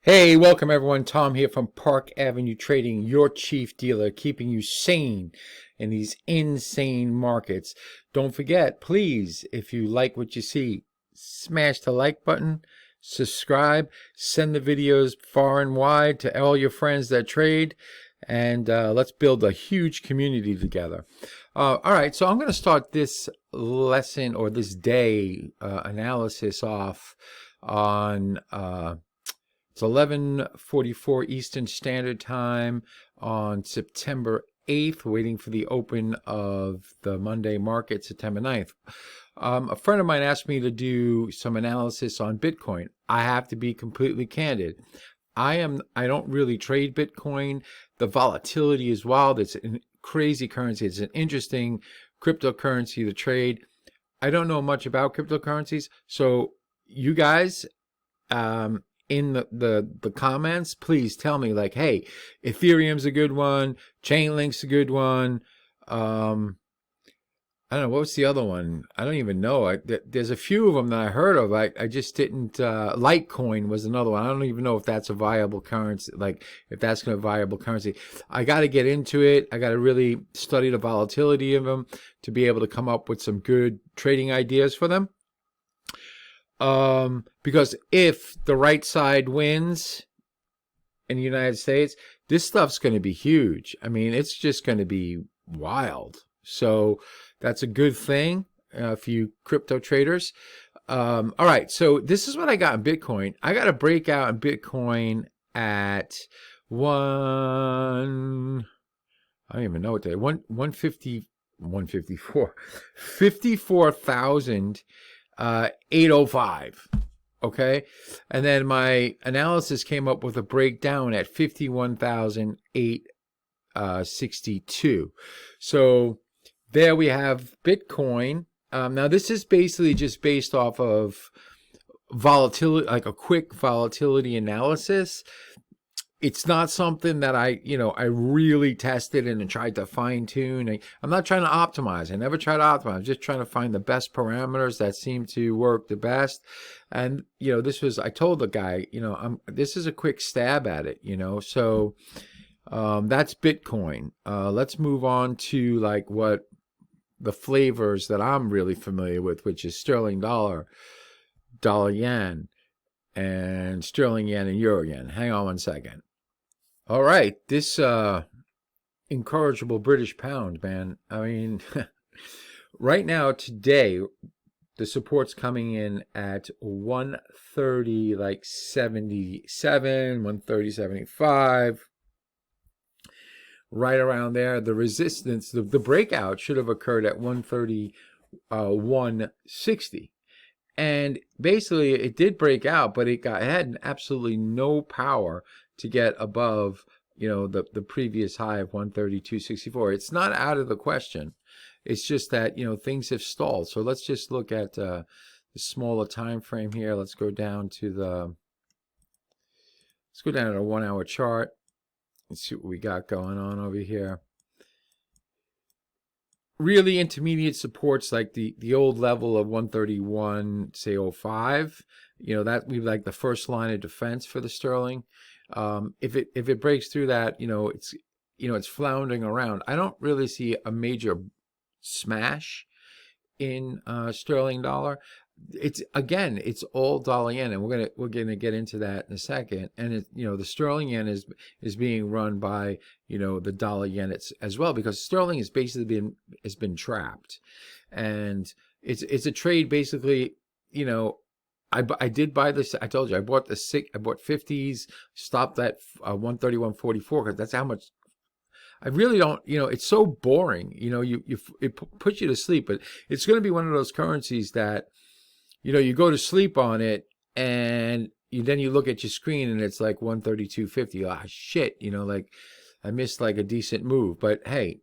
Hey, welcome everyone. Tom here from Park Avenue Trading, your chief dealer, keeping you sane in these insane markets. Don't forget, please, if you like what you see, smash the like button, subscribe, send the videos far and wide to all your friends that trade, and let's build a huge community together. All right, so I'm going to start this lesson or this day analysis off on it's 11:44 Eastern Standard Time on September 8th, waiting for the open of the Monday market, September 9th. A friend of mine asked me to do some analysis on Bitcoin. I have to be completely candid. I don't really trade Bitcoin. The volatility is wild. It's a crazy currency. It's an interesting cryptocurrency to trade. I don't know much about cryptocurrencies, so you guys, in the comments, please tell me, like, hey, Ethereum's a good one, Chainlink's a good one. I don't know, what was the other one? I don't even know. There's a few of them that I heard of. I just didn't. Litecoin was another one. I don't even know if that's a viable currency, like if that's going to be a viable currency. I got to get into it. I got to really study the volatility of them to be able to come up with some good trading ideas for them. Because if the right side wins in the United States, this stuff's going to be huge. I mean, it's just going to be wild. So that's a good thing for you crypto traders. All right, so this is what I got in Bitcoin. I got a breakout in Bitcoin at I don't even know what day, 54,000. 805. Okay, and then my analysis came up with a breakdown at 51,862. So there we have Bitcoin. Now this is basically just based off of volatility, like a quick volatility analysis. It's not something that I really tested and tried to fine tune. I'm not trying to optimize. I never try to optimize. I'm just trying to find the best parameters that seem to work the best. And, I told the guy, this is a quick stab at it, so that's Bitcoin. Let's move on to like what the flavors that I'm really familiar with, which is sterling dollar, dollar yen, and sterling yen and euro yen. Hang on one second. All right, this incorrigible British pound, man. I mean, right now, today, the support's coming in at 130, like 77, 130.75, right around there. The resistance, the breakout should have occurred at 130.160. And basically, it did break out, but it had absolutely no power to get above, the previous high of 132.64. It's not out of the question. It's just that, things have stalled. So let's just look at the smaller time frame here. Let's go down to the 1 hour chart and see what we got going on over here. Really intermediate supports, like the old level of 131, say 05, that we like the first line of defense for the sterling. If it breaks through that, it's floundering around. I don't really see a major smash in sterling dollar. It's all dollar yen, and we're gonna get into that in a second. And the sterling yen is being run by the dollar yen as well, because sterling has basically been trapped, and it's a trade basically. I did buy this. I told you I bought 50s, stopped at 131.44, because that's how much. I really don't, it's so boring. It puts you to sleep, but it's going to be one of those currencies that, you go to sleep on it, and then you look at your screen and it's like 132.50. Ah, shit, like I missed like a decent move. But hey,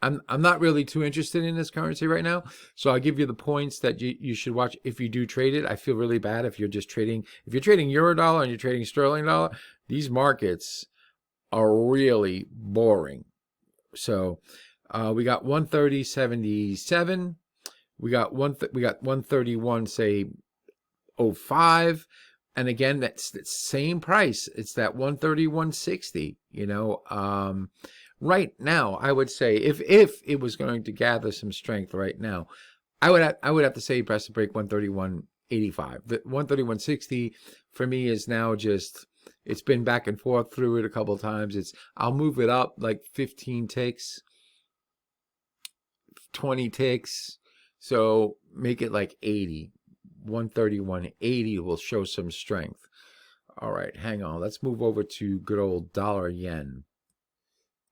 I'm not really too interested in this currency right now. So I'll give you the points that you should watch if you do trade it. I feel really bad if you're just trading. If you're trading euro dollar and you're trading sterling dollar, these markets are really boring. So we got 130.77. We got 131, say 05. And again, that's the same price. It's that 131.60, right now, I would say if it was going to gather some strength right now, I would have to say it has to break 131.85. The 131.60 for me is now just, it's been back and forth through it a couple of times. I'll move it up like 15 ticks, 20 ticks. So make it like 80. 131.80 will show some strength. All right, hang on. Let's move over to good old dollar yen.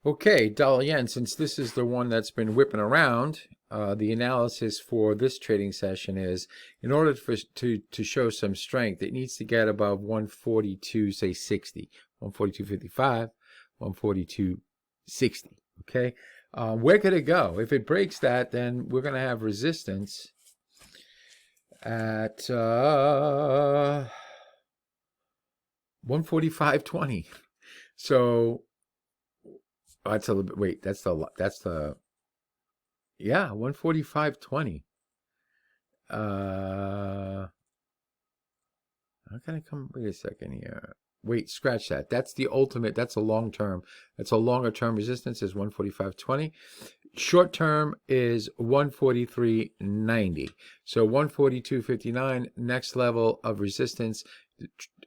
Okay, dollar yen, since this is the one that's been whipping around, the analysis for this trading session is, in order to show some strength, it needs to get above 142, say 60, 142.55, 142.60, okay? Where could it go? If it breaks that, then we're going to have resistance at 145.20. So that's a little bit, wait, that's the yeah, 145.20. How can I come, wait a second here. Wait, scratch that. That's the ultimate, that's a long term. That's a longer term resistance is 145.20. Short term is 143.90. So 142.59, next level of resistance,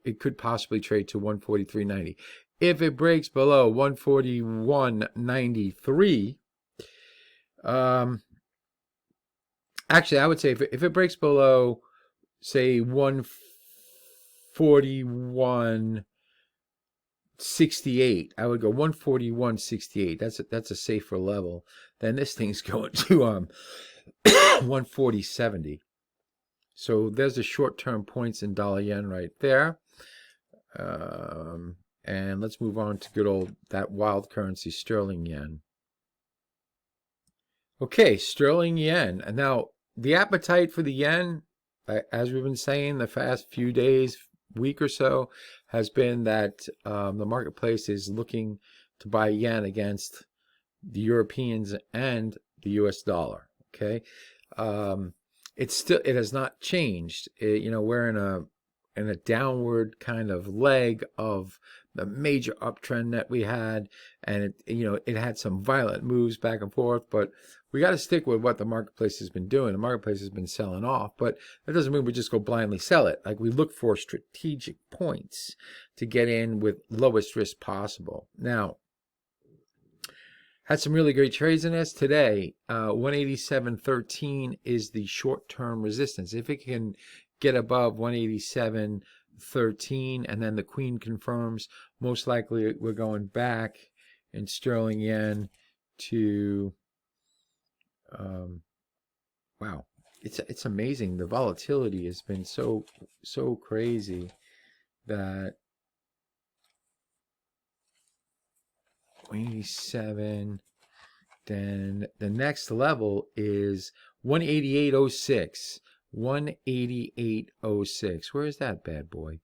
it could possibly trade to 143.90. If it breaks below 141.93, actually, I would say if it breaks below, say, 141.68, I would go 141.68. That's a safer level. Then this thing's going to 140.70. So there's the short-term points in dollar yen right there. And let's move on to good old, that wild currency, sterling yen. Okay, sterling yen. And now, the appetite for the yen, as we've been saying the past few days, week or so, has been that the marketplace is looking to buy yen against the Europeans and the US dollar. Okay, it has not changed. We're in a downward kind of leg of the major uptrend that we had, and it had some violent moves back and forth, but we got to stick with what the marketplace has been doing. The marketplace has been selling off, but that doesn't mean we just go blindly sell it. Like, we look for strategic points to get in with lowest risk possible. Now, had some really great trades in this today. 187.13 is the short-term resistance. If it can get above 187.13 and then the queen confirms, most likely we're going back in sterling yen to wow, it's amazing. The volatility has been so crazy that 187, then the next level is 188.06. 188.06. Where is that bad boy?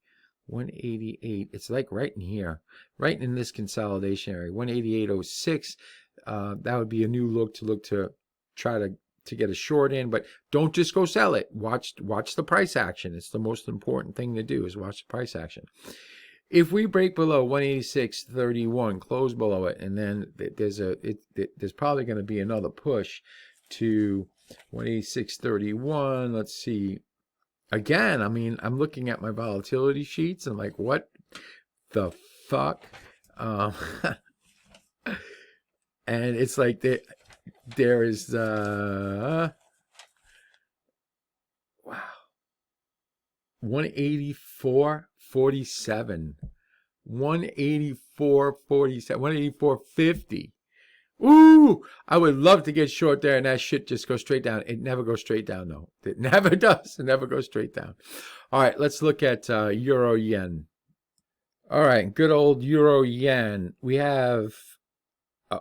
188. It's like right in here, right in this consolidation area. 188.06. That would be a new look to try to get a short in, but don't just go sell it. Watch the price action. It's the most important thing to do, is watch the price action. If we break below 186.31, close below it, and then there's probably going to be another push to 186.31. Let's see. Again, I mean, I'm looking at my volatility sheets and like, what the fuck? And it's like there is wow, 184.47, 184.47, 184.50. Ooh, I would love to get short there and that shit just goes straight down. It never goes straight down, though. It never does. It never goes straight down. All right, let's look at euro yen. All right, good old euro yen. We have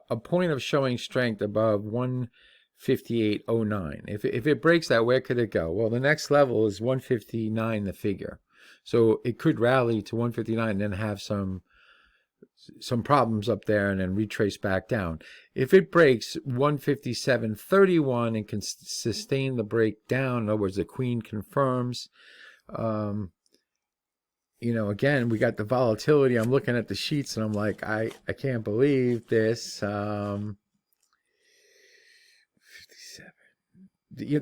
a point of showing strength above 158.09. If it breaks that, where could it go? Well, the next level is 159, the figure. So it could rally to 159 and then have some problems up there and then retrace back down. If it breaks 157.31 and can sustain the breakdown, in other words, the queen confirms, you know, again, we got the volatility. I'm looking at the sheets and I'm like, I can't believe this. 57.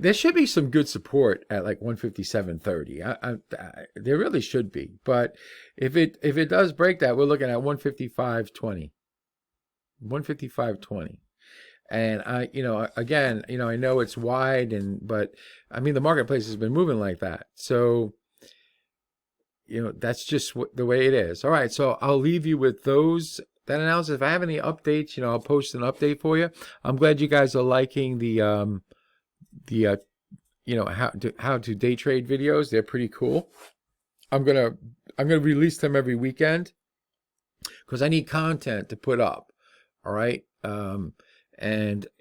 There should be some good support at like 157.30. There really should be. But if it does break that, we're looking at 155.20. 155.20. And you know, again, you know, I know it's wide, but I mean, the marketplace has been moving like that. So, you know, that's just the way it is. All right, so I'll leave you with that analysis. If I have any updates, you know, I'll post an update for you. I'm glad you guys are liking the you know, how to day trade videos. They're pretty cool. I'm gonna release them every weekend because I need content to put up. All right, and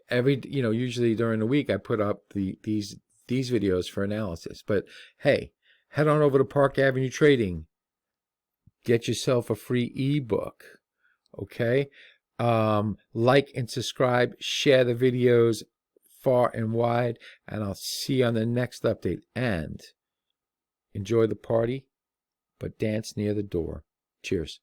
you know, usually during the week I put up these videos for analysis. But hey, head on over to Park Avenue Trading. Get yourself a free ebook. Okay, like and subscribe. Share the videos far and wide, and I'll see you on the next update. And enjoy the party, but dance near the door. Cheers.